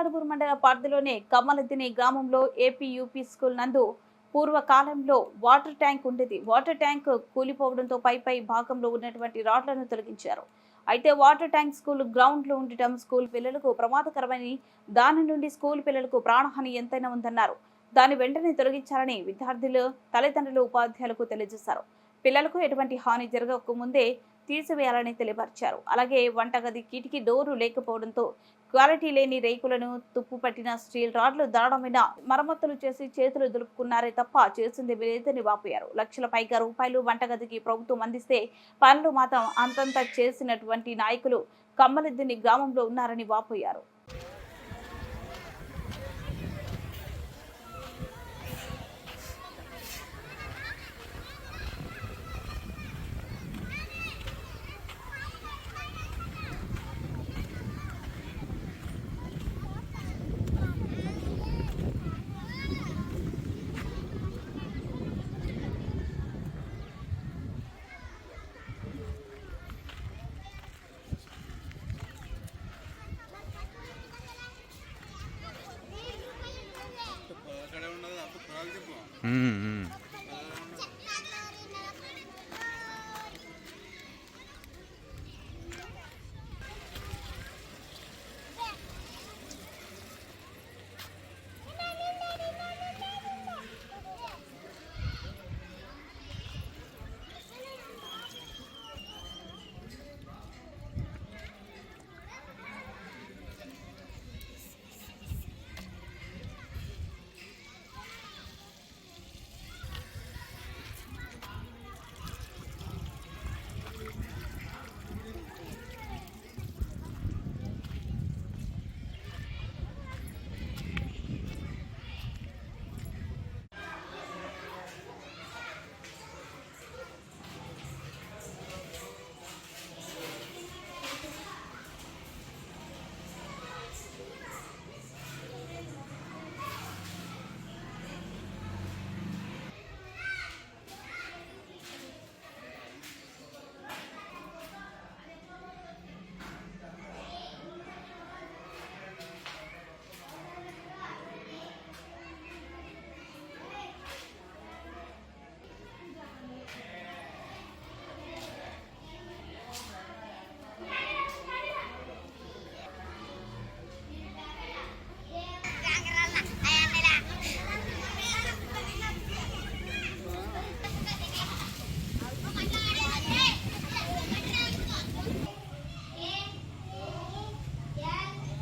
సాలూరు మండల పరిధిలోని కమ్మలదిని గ్రామంలో ఏపీ-యూపీ స్కూల్ నందు పూర్వకాలంలో వాటర్ ట్యాంక్ ఉండేది. వాటర్ ట్యాంక్ కూలిపోవడంతో పై భాగంలో ఉన్నటువంటి రాడ్లను తొలగించారు. అయితే వాటర్ ట్యాంక్ స్కూల్ గ్రౌండ్ లో ఉండటం స్కూల్ పిల్లలకు ప్రమాదకరమని, దాని నుండి స్కూల్ పిల్లలకు ప్రాణహాని ఎంతైనా ఉందన్నారు. దాన్ని వెంటనే తొలగించాలని విద్యార్థులు, తల్లిదండ్రులు, ఉపాధ్యాయులకు తెలియజేశారు. పిల్లలకు ఎటువంటి హాని జరగకముందే తీసివేయాలని తెలియపరిచారు. అలాగే వంటగది కిటికీ డోరు లేకపోవడంతో క్వాలిటీ లేని రేకులను, తుప్పు పట్టిన స్టీల్ రాడ్లు దారుణమైన మరమ్మతులు చేసి చేతులు దులుపుకున్నారే తప్ప చేసింది లేదని వాపోయారు. లక్షల పైగా రూపాయలు వంటగదికి ప్రభుత్వం అందిస్తే పనులు మాత్రం అంతంత చేసినటువంటి నాయకులు కమ్మలదిని గ్రామంలో ఉన్నారని వాపోయారు. అక్కడ ఉన్నది అంత పొలాలు చెప్పు